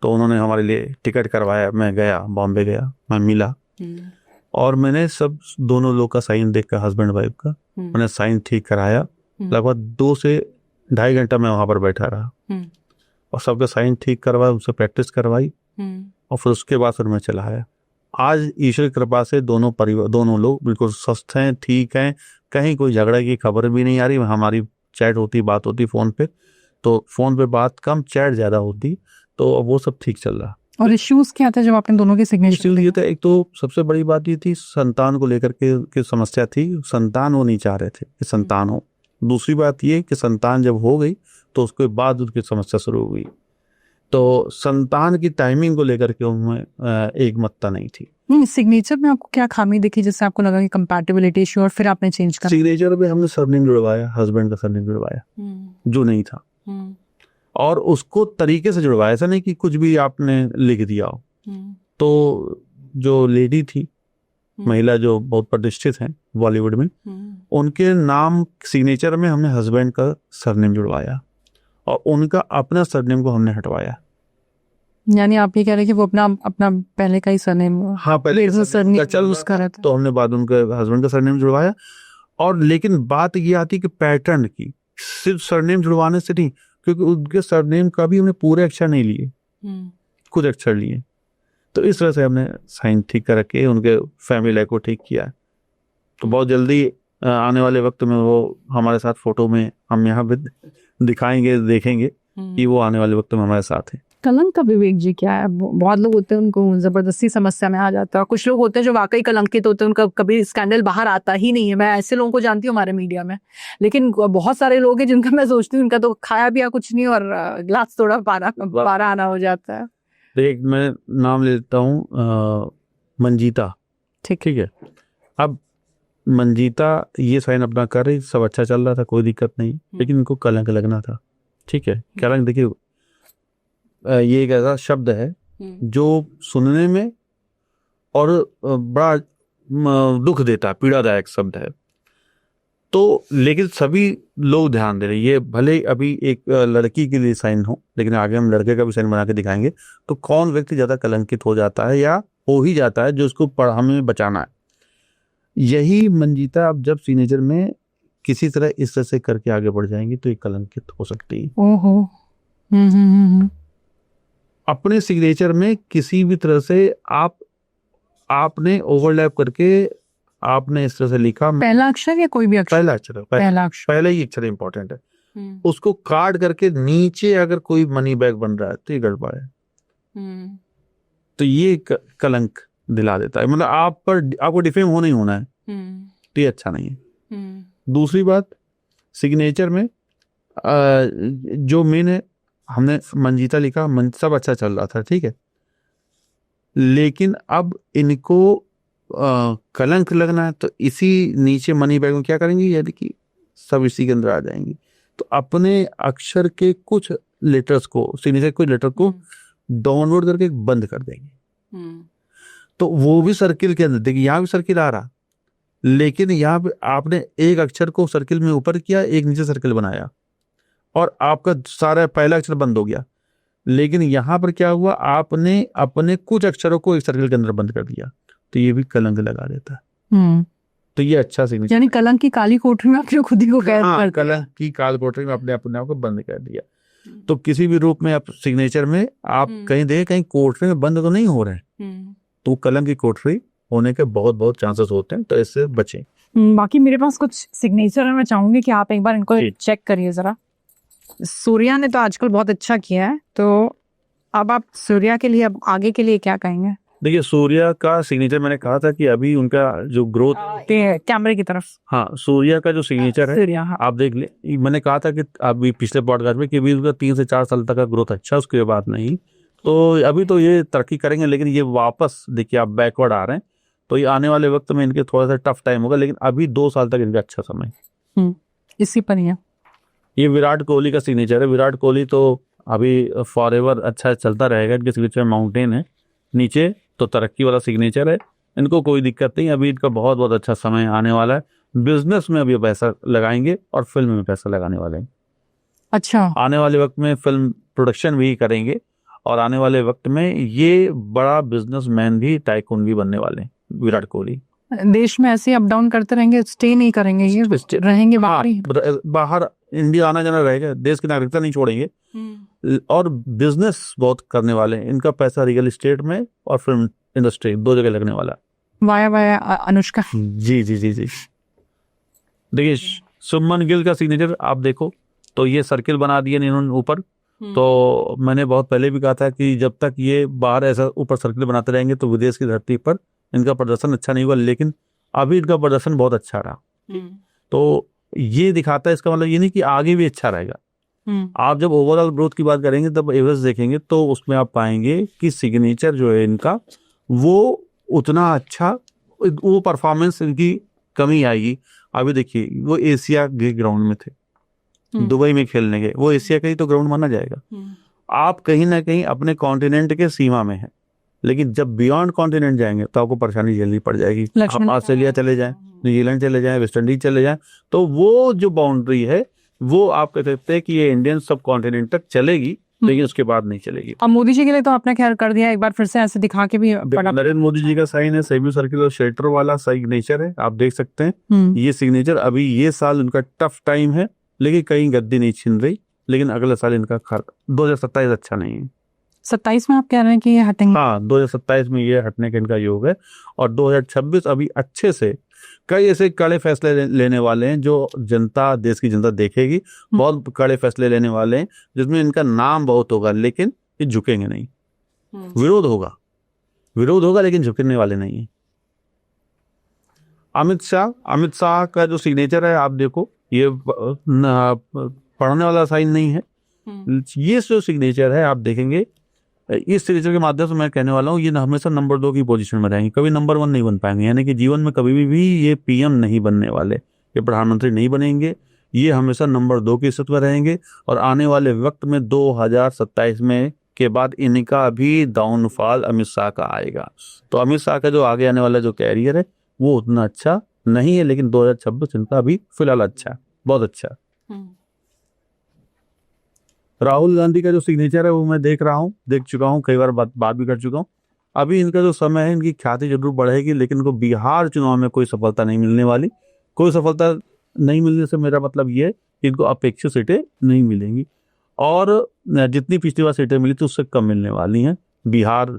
Speaker 2: तो उन्होंने हमारे लिए टिकट करवाया, मैं गया, बॉम्बे गया, मैं मिला और मैंने सब दोनों लोग का साइन देखकर, हस्बैंड वाइफ का, मैंने साइन ठीक कराया। लगभग 2 से 2.5 घंटा मैं वहां पर बैठा रहा और सबका साइन ठीक करवाया, उनसे प्रैक्टिस करवाई और फिर उसके बाद फिर मैं चला आया। आज ईश्वर की कृपा से दोनों लोग बिल्कुल स्वस्थ हैं, ठीक हैं, कहीं कोई झगड़ा की खबर भी नहीं आ रही। हमारी चैट होती, बात होती फोन पे, तो फोन पे बात कम, चैट ज्यादा होती, तो वो सब ठीक चल रहा।
Speaker 1: और इश्यूज क्या था जब आपने दोनों के सिग्नेचर
Speaker 2: ये था, एक तो सबसे बड़ी बात ये थी, संतान को लेकर के समस्या थी, संतान वो नहीं चाह रहे थे कि संतान हो। दूसरी बात ये कि संतान जब हो गई तो उसके बाद उनकी समस्या शुरू हो गई, तो संतान की टाइमिंग को लेकर के उनमें एक मतता नहीं थी।
Speaker 1: सिग्नेचर में आपको क्या खामी दिखी जिससे आपको लगा कि कंपैटिबिलिटी इशू, और फिर आपने चेंज करा?
Speaker 2: सिग्नेचर में हमने सरनेम जुड़वाया, हस्बैंड का सरनेम जुड़वाया जो नहीं था, और उसको तरीके से जुड़वाया, ऐसा नहीं कि कुछ भी आपने लिख दिया हो। तो जो लेडी थी, महिला जो बहुत प्रतिष्ठित हैं बॉलीवुड में, उनके नाम सिग्नेचर में हमने हस्बैंड का सरनेम जुड़वाया और उनका अपना सरनेम को हमने हटवाया।
Speaker 1: यानी आप ये कह रहे हैं कि वो अपना पहले का ही सरनेम,
Speaker 2: हाँ, पहले सरनेम चल उसका रहता, तो हमने बाद उनके हस्बैंड का सरनेम जुड़वाया। और लेकिन बात ये आती कि पैटर्न की, सिर्फ सरनेम जुड़वाने से नहीं, क्योंकि उनके सरनेम का भी हमने पूरे अक्षर नहीं लिए, कुछ अक्षर लिए। तो इस तरह से हमने साइन ठीक कर के उनके फैमिली लाइफ को ठीक किया। तो बहुत जल्दी आने वाले वक्त में वो हमारे साथ फोटो में हम यहाँ पे दिखाएंगे, देखेंगे कि वो आने वाले वक्त में हमारे साथ है।
Speaker 1: कलंक का विवेक जी क्या है? बहुत लोग होते हैं उनको जबरदस्ती समस्या में आ जाता है, कुछ लोग होते हैं जो वाकई कलंकित होते हैं, उनका कभी स्कैंडल बाहर आता ही नहीं है। मैं ऐसे लोगों को जानती हूँ हमारे मीडिया में, लेकिन बहुत सारे लोग हैं जिनका मैं सोचती हूँ उनका तो खाया पिया कुछ नहीं और गिलास थोड़ा पारा आना हो जाता है।
Speaker 2: देख, मैं नाम लेता हूँ मंजीता, ठीक है। अब मंजीता ये साइन अपना कर रही, सब अच्छा चल रहा था, कोई दिक्कत नहीं, लेकिन इनको कलंक लगना था, ठीक है। कलंक देखिए, ये एक ऐसा शब्द है जो सुनने में और बड़ा दुख देता, पीड़ादायक शब्द है। तो लेकिन सभी लोग ध्यान दे रहे हैं, ये भले अभी एक लड़की के लिए साइन हो, लेकिन आगे हम लड़के का भी साइन बना के दिखाएंगे। तो कौन व्यक्ति ज्यादा कलंकित हो जाता है या हो ही जाता है जो उसको हमें बचाना है। यही मंजीता अब जब सिग्नेचर में किसी तरह इस तरह से करके आगे बढ़ जाएंगी तो ये कलंकित हो सकती है।
Speaker 1: ओहो। हम्म।
Speaker 2: अपने सिग्नेचर में किसी भी तरह से आपने ओवरलैप करके आपने इस तरह से लिखा,
Speaker 1: पहला अक्षर या कोई भी अक्षर?
Speaker 2: पहला अक्षर है,
Speaker 1: पहला अक्षर।
Speaker 2: पहले ही अक्षर इंपॉर्टेंट है। उसको काट करके नीचे अगर कोई मनी बैग बन रहा है तो ये गड़बड़ है। तो ये कलंक दिला देता है, मतलब आपको डिफेम होना ही होना है, तो ये अच्छा नहीं है। दूसरी बात, सिग्नेचर में जो मेन है, हमने मंजीता लिखा, सब अच्छा चल रहा था, ठीक है, लेकिन अब इनको कलंक लगना है तो इसी नीचे मनी बैग में क्या करेंगे, यदि कि सब इसी के अंदर आ जाएंगी। तो अपने अक्षर के कुछ लेटर्स को, सिग्नेचर कुछ लेटर को डाउनलोड करके बंद कर देंगे। तो वो भी सर्किल के अंदर, देखिए यहाँ भी सर्किल आ रहा, लेकिन यहाँ पे आपने एक अक्षर को सर्किल में ऊपर किया, एक नीचे सर्किल बनाया और आपका सारा पहला अक्षर बंद हो गया। लेकिन यहाँ पर क्या हुआ, आपने अपने कुछ अक्षरों को एक सर्किल के अंदर बंद कर दिया, तो ये भी कलंक लगा देता है। तो ये अच्छा सिग्नेचर,
Speaker 1: यानी कलंक की काली कोठरी में आपने खुद ही को कैद कर दिया।
Speaker 2: कलंक की काल कोठरी में आपने अपने आप को बंद कर दिया। तो किसी भी रूप में आप सिग्नेचर में आप कहीं देखें, कहीं कोठरी में बंद तो नहीं हो रहे हैं, तो कलंक की कोठरी होने के बहुत बहुत चांसेस होते हैं, तो इससे बचें।
Speaker 1: बाकी मेरे पास कुछ सिग्नेचर है, मैं चाहूंगी कि आप एक बार इनको चेक करिए जरा। सूर्या ने तो आजकल बहुत अच्छा किया है, तो अब आप सूर्या के लिए, अब आगे के लिए क्या कहेंगे?
Speaker 2: देखिए, सूर्या का सिग्नेचर मैंने कहा था कि अभी उनका जो ग्रोथ,
Speaker 1: कैमरे की तरफ,
Speaker 2: हाँ, सूर्या का जो सिग्नेचर है,
Speaker 1: सूर्या, हाँ।
Speaker 2: आप देख ले, मैंने कहा था कि अभी पिछले पॉडकास्ट में कि अभी उनका 3 से 4 साल तक का ग्रोथ अच्छा, उसके बाद नहीं। तो अभी तो ये तरक्की करेंगे, लेकिन ये वापस देखिए आप बैकवर्ड आ रहे हैं, तो ये आने वाले वक्त में इनके थोड़ा सा टफ टाइम होगा, लेकिन अभी 2 साल तक इनका अच्छा समय
Speaker 1: इसी पर ही है।
Speaker 2: ये विराट कोहली का सिग्नेचर है। विराट कोहली तो अभी फॉरएवर अच्छा चलता रहेगा, इनके सिग्नेचर माउंटेन है, नीचे तो तरक्की वाला सिग्नेचर है, इनको कोई दिक्कत नहीं। अभी इनका बहुत बहुत अच्छा समय आने वाला है, बिजनेस में अभी पैसा लगाएंगे और फिल्म में पैसा लगाने वाले हैं।
Speaker 1: अच्छा,
Speaker 2: आने वाले वक्त में फिल्म प्रोडक्शन भी करेंगे और आने वाले वक्त में ये बड़ा बिजनेसमैन भी, टाइकून भी बनने वाले हैं विराट कोहली।
Speaker 1: देश में ऐसे अप डाउन करते रहेंगे, स्टे नहीं करेंगे, ये रहेंगे
Speaker 2: बाहर इंडिया आना जाना रहेगा, देश की नागरिकता नहीं छोड़ेंगे, और बिजनेस बहुत करने वाले हैं। इनका पैसा रियल एस्टेट में और फिल्म इंडस्ट्री 2 जगह लगने वाला।
Speaker 1: वाया अनुष्का।
Speaker 2: जी जी जी जी। देखिए, शुभमन गिल का सिग्नेचर आप देखो, तो ये सर्किल बना दिए इन्होंने ऊपर। तो मैंने बहुत पहले भी कहा था कि जब तक ये बाहर ऐसा ऊपर सर्किल बनाते रहेंगे तो विदेश की धरती पर इनका प्रदर्शन अच्छा नहीं हुआ, लेकिन अभी इनका प्रदर्शन बहुत अच्छा रहा। तो ये दिखाता है, इसका मतलब ये नहीं कि आगे भी अच्छा रहेगा। आप जब ओवरऑल ग्रोथ की बात करेंगे, तब एवरेज देखेंगे, तो उसमें आप पाएंगे कि सिग्नेचर जो है इनका, वो उतना अच्छा, वो परफॉर्मेंस इनकी कमी आएगी। अभी देखिए, वो एशिया के ग्राउंड में थे, दुबई में खेलने गए, वो एशिया का ही तो ग्राउंड माना जाएगा। आप कहीं ना कहीं अपने कॉन्टिनेंट के सीमा में है, लेकिन जब बियॉन्ड कॉन्टिनेंट जाएंगे तो आपको परेशानी झेलनी पड़ जाएगी। आप ऑस्ट्रेलिया चले जाएं, न्यूजीलैंड चले जाएं, वेस्ट इंडीज चले जाएं, तो वो जो बाउंड्री है वो आप कह सकते हैं कि ये इंडियन सब कॉन्टिनेंट तक चलेगी, लेकिन उसके बाद नहीं चलेगी।
Speaker 1: अब मोदी जी के लिए तो आपने खैर कर दिया, एक बार फिर से ऐसे दिखा के भी।
Speaker 2: नरेंद्र मोदी जी का साइन है, सेमी सर्कुलर शेल्टर वाला सिग्नेचर है, आप देख सकते हैं। ये सिग्नेचर अभी ये साल उनका टफ टाइम है, लेकिन कहीं गद्दी नहीं छिन रही, लेकिन अगले साल इनका 2027 अच्छा नहीं है।
Speaker 1: 27 में आप कह रहे हैं कि ये हटेंगे?
Speaker 2: हाँ, 2027 में ये हटने का इनका योग है, और 2026 अभी अच्छे से कई ऐसे कड़े फैसले लेने वाले हैं जो जनता, देश की जनता देखेगी। बहुत कड़े फैसले लेने वाले हैं जिसमें इनका नाम बहुत होगा, लेकिन ये झुकेंगे नहीं। विरोध होगा लेकिन झुकने वाले नहीं है। अमित शाह का जो सिग्नेचर है आप देखो, ये पढ़ने वाला साइन नहीं है। ये जो सिग्नेचर है आप देखेंगे, इस सिग्नेचर के माध्यम से मैं कहने वाला हूँ, ये हमेशा नंबर 2 की पोजीशन में रहेंगे, कभी नंबर 1 नहीं बन पाएंगे। यानी कि जीवन में कभी भी ये पीएम नहीं बनने वाले, ये प्रधानमंत्री नहीं बनेंगे, ये हमेशा नंबर 2 की स्थिति में रहेंगे। और आने वाले वक्त में 2027 में के बाद इनका भी डाउनफॉल अमित शाह का आएगा। तो अमित शाह का जो आगे आने वाला जो कैरियर है वो उतना अच्छा नहीं है, लेकिन 2026 इनका अभी फिलहाल अच्छा है, बहुत अच्छा। राहुल गांधी का जो सिग्नेचर है वो मैं देख चुका हूँ, कई बार बात भी कर चुका हूँ। अभी इनका जो समय है, इनकी ख्याति जरूर बढ़ेगी, लेकिन इनको बिहार चुनाव में कोई सफलता नहीं मिलने वाली। कोई सफलता नहीं मिलने से मेरा मतलब ये है कि इनको अपेक्षित सीटें नहीं मिलेंगी, और जितनी पिछली बार सीटें मिली थी उससे कम मिलने वाली हैं। बिहार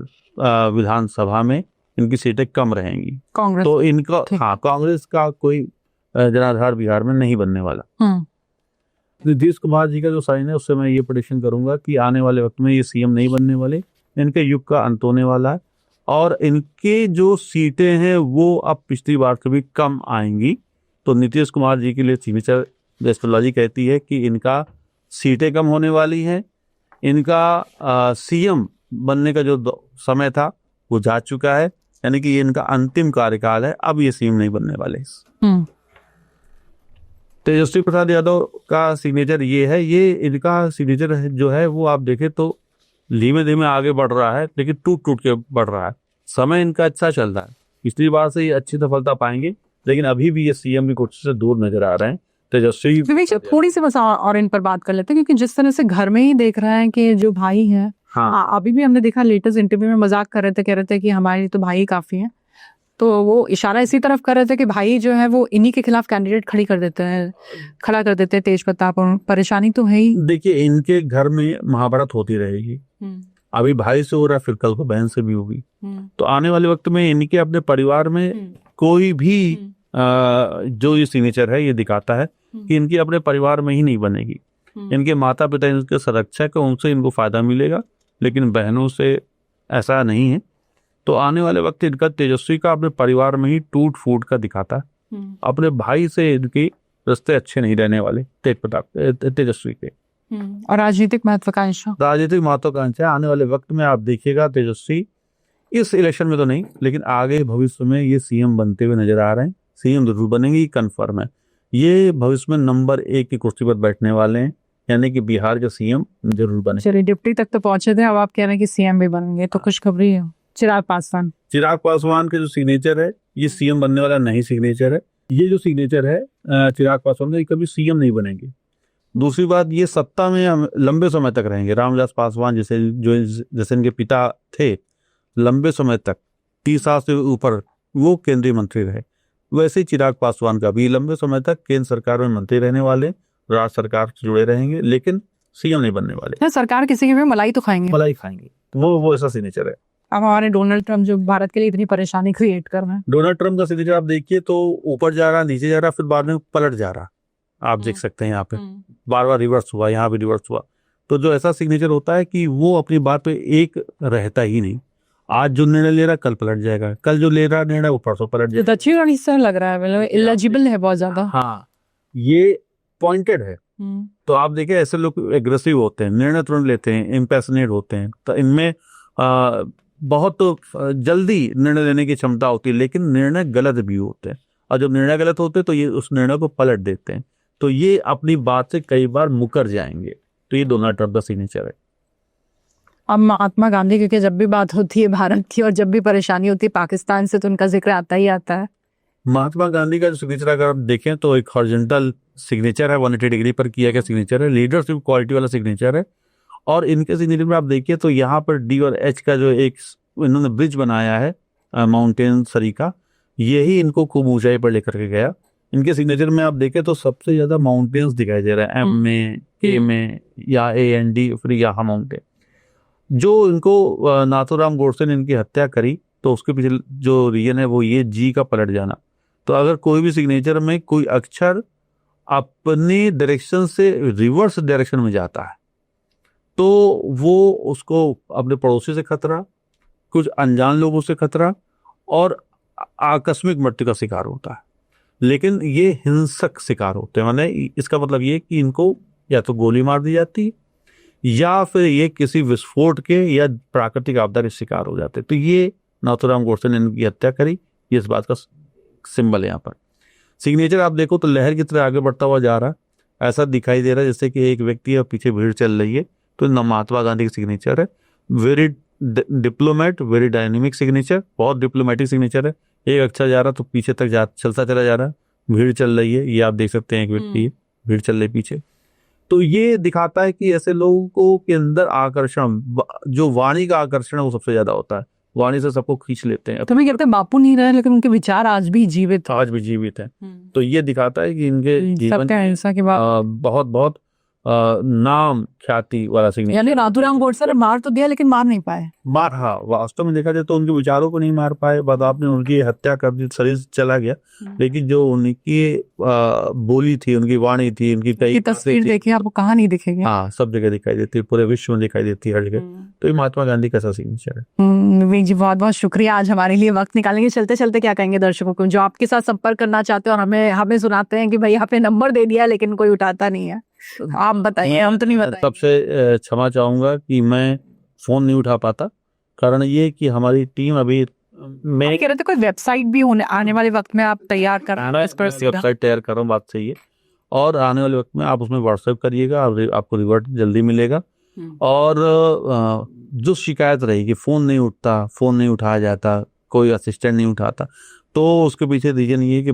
Speaker 2: विधानसभा में इनकी सीटें कम रहेंगी,
Speaker 1: कांग्रेस
Speaker 2: तो इनका
Speaker 1: ठीक।
Speaker 2: कांग्रेस का कोई जनाधार बिहार में नहीं बनने वाला। नीतीश कुमार जी का जो साइन है उससे मैं ये प्रेडिक्शन करूंगा कि आने वाले वक्त में ये सीएम नहीं बनने वाले, इनके युग का अंत होने वाला है, और इनके जो सीटें हैं वो अब पिछली बार से भी कम आएंगी। तो नीतीश कुमार जी के लिए सिग्नेचर एस्ट्रोलॉजी कहती है कि इनका सीटें कम होने वाली हैं, इनका सीएम बनने का जो समय था वो जा चुका है, यानी कि ये इनका अंतिम कार्यकाल है, अब ये सीएम नहीं बनने वाले। तेजस्वी प्रसाद यादव का सिग्नेचर ये है, ये इनका सिग्नेचर जो है वो आप देखें तो धीमे धीमे आगे बढ़ रहा है, लेकिन टूट टूट के बढ़ रहा है। समय इनका अच्छा चल रहा है, पिछली बार से ये अच्छी सफलता पाएंगे, लेकिन अभी भी ये सीएम की कोशिश से दूर नजर आ रहे हैं। तेजस्वी
Speaker 1: विवेक जी थोड़ी सी बस और इन पर बात कर लेते हैं, क्योंकि जिस तरह से घर में ही देख रहे हैं कि जो भाई हैं, अभी भी हमने देखा लेटेस्ट इंटरव्यू में मजाक कर रहे थे, कह रहे थे कि हमारे तो भाई काफी हैं, तो वो इशारा इसी तरफ कर रहे थे कि भाई जो है वो इन्हीं के खिलाफ कैंडिडेट खड़ा कर देते हैं तेज प्रताप, और परेशानी तो है ही।
Speaker 2: देखिए, इनके घर में महाभारत होती रहेगी, अभी भाई से हो रहा है, फिर कल को बहन से भी होगी। तो आने वाले वक्त में इनके अपने परिवार में कोई भी जो ये सिग्नेचर है ये दिखाता है कि इनकी अपने परिवार में ही नहीं बनेगी। इनके माता पिता इनके संरक्षक है, उनसे इनको फायदा मिलेगा, लेकिन बहनों से ऐसा नहीं है। तो आने वाले वक्त इनका तेजस्वी का अपने परिवार में ही टूट फूट का दिखाता है, अपने भाई से इनके रिश्ते अच्छे नहीं रहने वाले तेजस्वी के।
Speaker 1: और राजनीतिक महत्वाकांक्षा
Speaker 2: आने वाले वक्त में आप देखिएगा तेजस्वी इस इलेक्शन में तो नहीं, लेकिन आगे भविष्य में ये सीएम बनते हुए नजर आ रहे हैं। सीएम जरूर बनेंगे, कंफर्म है। ये भविष्य में नंबर 1 की कुर्सी पर बैठने वाले हैं, यानी कि बिहार के सीएम जरूर बने।
Speaker 1: चलिए, डिप्टी तक तो पहुंचे थे, अब आप कह रहे हैं कि सीएम भी बनेंगे, तो खुशखबरी है। चिराग पासवान के जो सिग्नेचर है ये सीएम बनने वाला नहीं सिग्नेचर है। ये जो सिग्नेचर है चिराग पासवान का, कभी सीएम नहीं बनेंगे। दूसरी बात, ये सत्ता में लंबे समय तक रहेंगे। रामविलास पासवान जैसे इनके पिता थे, लंबे समय तक 30 साल से ऊपर वो केंद्रीय मंत्री रहे, वैसे ही चिराग पासवान का भी लंबे समय तक केंद्र सरकार में मंत्री रहने वाले, राज्य सरकार से जुड़े रहेंगे, लेकिन सीएम नहीं बनने वाले। सरकार किसी की भी मलाई तो खाएंगे,
Speaker 2: वो ऐसा सिग्नेचर है।
Speaker 1: अब हमारे डोनाल्ड ट्रम्प जो भारत के लिए इतनी परेशानी क्रिएट कर रहे हैं,
Speaker 2: डोनाल्ड ट्रम्प का सिग्नेचर आप देखिए तो ऊपर जा रहा, नीचे जा रहा, फिर बाद में पलट जा रहा, आप देख सकते हैं यहाँ पे बार बार रिवर्स हुआ, यहाँ भी रिवर्स हुआ। तो जो ऐसा सिग्नेचर होता है कि वो अपनी बात पे एक रहता ही नहीं, आज जो निर्णय ले रहा कल पलट जाएगा, कल जो ले रहा निर्णय वो परसों पलट जाएगा।
Speaker 1: दक्षिण हिस्सा लग रहा है इलिजिबल है बहुत ज्यादा।
Speaker 2: हाँ, ये पॉइंटेड है। तो आप देखिए ऐसे लोग एग्रेसिव होते हैं, निर्णय तुरंत लेते हैं, इम्पैशनेट होते हैं, तो इनमें बहुत जल्दी निर्णय लेने की क्षमता होती है, लेकिन निर्णय गलत भी होते हैं, और जब निर्णय गलत होते हैं तो ये उस निर्णय को पलट देते हैं, तो ये अपनी बात से कई बार मुकर जाएंगे। तो ये डोनाल्ड ट्रम्प का सिग्नेचर है।
Speaker 1: अब महात्मा गांधी, क्योंकि जब भी बात होती है भारत की और जब भी परेशानी होती है पाकिस्तान से, तो उनका जिक्र आता ही आता है।
Speaker 2: महात्मा गांधी का जो सिग्नेचर अगर आप देखें तो एक हॉरिजॉन्टल सिग्नेचर है, 180 डिग्री पर किया गया सिग्नेचर है, लीडरशिप क्वालिटी वाला सिग्नेचर है। और इनके सिग्नेचर में आप देखिए तो यहाँ पर डी और एच का जो एक इन्होंने ब्रिज बनाया है माउंटेन सरी का, यही इनको खूब ऊंचाई पर लेकर के गया। इनके सिग्नेचर में आप देखें तो सबसे ज्यादा माउंटेन्स दिखाई दे रहा है, एम में, के में, या AND, फिर यहाँ माउंटेन। जो इनको नाथूराम गोडसे ने इनकी हत्या करी, तो उसके पीछे जो रीजन है वो ये जी का पलट जाना। तो अगर कोई भी सिग्नेचर में कोई अक्षर अपनी डायरेक्शन से रिवर्स डायरेक्शन में जाता है, तो वो उसको अपने पड़ोसी से खतरा, कुछ अनजान लोगों से खतरा, और आकस्मिक मृत्यु का शिकार होता है। लेकिन ये हिंसक शिकार होते हैं, माने इसका मतलब ये कि इनको या तो गोली मार दी जाती है, या फिर ये किसी विस्फोट के या प्राकृतिक आपदा के शिकार हो जाते। तो ये नाथूराम गोडसे ने इनकी हत्या करी, ये इस बात का सिंबल है। यहाँ पर सिग्नेचर आप देखो तो लहर की तरह आगे बढ़ता हुआ जा रहा है, ऐसा दिखाई दे रहा है जैसे कि एक व्यक्ति है पीछे भीड़ चल रही है। तो महात्मा गांधी का सिग्नेचर है, very diplomat, very dynamic signature, बहुत डिप्लोमेटिक सिग्नेचर है। एक अक्षर जा रहा तो पीछे तक चलता चला जा रहा है, भीड़ चल रही है, ये आप देख सकते हैं, एक व्यक्ति है, भीड़ चल रही पीछे। तो ये दिखाता है कि ऐसे लोगों को के अंदर आकर्षण, जो वाणी का आकर्षण है वो सबसे ज्यादा होता है। वाणी से सबको खींच लेते हैं।
Speaker 1: तो मैं कहते हैं बापू नहीं रहे लेकिन उनके विचार आज भी जीवित
Speaker 2: आज भी जीवित हैं। तो ये दिखाता है कि इनके जीवन
Speaker 1: सबका अहिंसा के बाद
Speaker 2: बहुत बहुत नाम ख्याति वाला सिग्नेचर।
Speaker 1: यानी नाथूराम गोडसे ने मार तो दिया लेकिन मार नहीं पाए।
Speaker 2: मार, हाँ, वास्तव में देखा जाए तो उनके विचारों को नहीं मार पाए, बाद आपने उनकी हत्या कर दी, शरीर से चला गया, लेकिन जो उनकी बोली थी, उनकी वाणी थी, उनकी कई
Speaker 1: तस्वीर देखिए आपको कहाँ नहीं दिखेगी।
Speaker 2: हाँ, सब जगह दिखाई देती है, पूरे विश्व में दिखाई देती है हर जगह। तो ये महात्मा गांधी का ऐसा सिग्नेचर है।
Speaker 1: विवेक जी बहुत बहुत शुक्रिया आज हमारे लिए वक्त निकालेंगे। चलते चलते क्या कहेंगे दर्शकों को जो आपके साथ संपर्क करना चाहते हैं और हमें सुनाते हैं कि भाई आपने नंबर दे दिया लेकिन कोई उठाता नहीं है, आप बताइए, हम तो नहीं बताएंगे।
Speaker 2: सबसे क्षमा चाहूंगा कि मैं फोन नहीं उठा पाता, कारण ये कि हमारी टीम अभी मैं
Speaker 1: कह रहे थे कोई वेबसाइट भी आने वाले वक्त में आप तैयार कर
Speaker 2: वेबसाइट तैयार कर रहा हूँ, बात सही है, और आने वाले वक्त में आप उसमें व्हाट्सएप करिएगा, आपको रिवर्ट जल्दी मिलेगा। और जो शिकायत रहेगी फोन नहीं उठता, फोन नहीं उठाया जाता, कोई असिस्टेंट नहीं उठाता, तो उसके पीछे रीजन ये है कि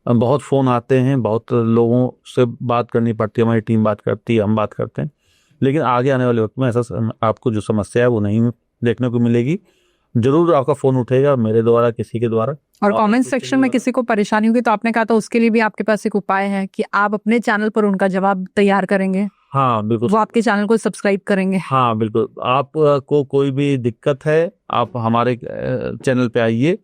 Speaker 2: बहुत फ़ोन आते हैं, बहुत लोगों से बात करनी पड़ती है, हमारी टीम बात करती है, हम बात करते हैं, लेकिन आगे आने वाले वक्त में ऐसा आपको जो समस्या है वो नहीं देखने को मिलेगी। जरूर आपका फ़ोन उठेगा मेरे द्वारा, किसी के द्वारा।
Speaker 1: और कमेंट सेक्शन में किसी को परेशानी होगी तो आपने कहा था उसके लिए भी आपके पास एक उपाय है कि आप अपने चैनल पर उनका जवाब तैयार करेंगे।
Speaker 2: हाँ बिल्कुल,
Speaker 1: वो आपके चैनल को सब्सक्राइब करेंगे।
Speaker 2: हाँ बिल्कुल, आपको कोई भी दिक्कत है आप हमारे चैनल पे आइए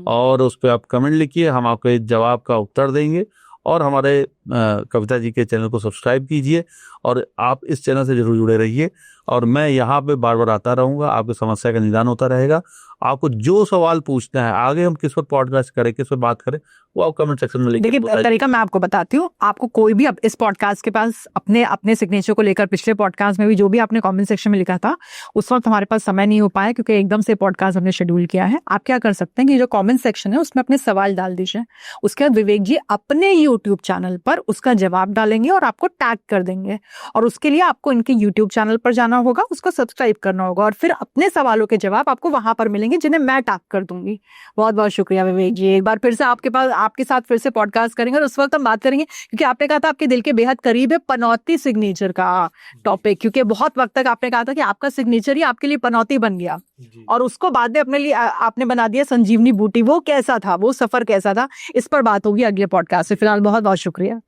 Speaker 2: और उस पर आप कमेंट लिखिए, हम आपको इस जवाब का उत्तर देंगे। और हमारे कविता जी के चैनल को सब्सक्राइब कीजिए और आप इस चैनल से जरूर जुड़े रहिए, और मैं यहाँ पे बार बार आता रहूँगा, आपकी समस्या का निदान होता रहेगा। आपको जो सवाल पूछना है, आगे हम किस पर पॉडकास्ट करें, किस पर बात करें, वो आप कमेंट सेक्शन में लिखिए।
Speaker 1: देखिए तरीका मैं आपको बताती हूँ, आपको कोई भी अब इस पॉडकास्ट के पास अपने सिग्नेचर को लेकर पिछले पॉडकास्ट में भी जो भी आपने कमेंट सेक्शन में लिखा था उस वक्त हमारे पास समय नहीं हो पाया क्योंकि एकदम से पॉडकास्ट हमने शेड्यूल किया है। आप क्या कर सकते हैं कि जो कमेंट सेक्शन है उसमें अपने सवाल डाल दीजिए, उसके बाद विवेक जी अपने यूट्यूब चैनल पर उसका जवाब डालेंगे और आपको टैग कर देंगे, और उसके लिए आपको इनके यूट्यूब चैनल पर जाना होगा, उसको सब्सक्राइब करना होगा, और फिर अपने सवालों के जवाब आपको वहां पर मिलेंगे जिन्हें मैं टैग कर दूंगी। बहुत बहुत शुक्रिया विवेक जी, एक बार फिर से आपके साथ फिर से पॉडकास्ट करेंगे और उस वक्त हम बात करेंगे क्योंकि आपने कहा था आपके दिल के बेहद करीब है पनौती सिग्नेचर का टॉपिक, क्योंकि बहुत वक्त तक आपने कहा था कि आपका सिग्नेचर ही आपके लिए पनौती बन गया और उसको बाद में अपने लिए आपने बना दिया संजीवनी बूटी। वो कैसा था, वो सफर कैसा था, इस पर बात होगी अगले पॉडकास्ट से। फिलहाल बहुत बहुत शुक्रिया।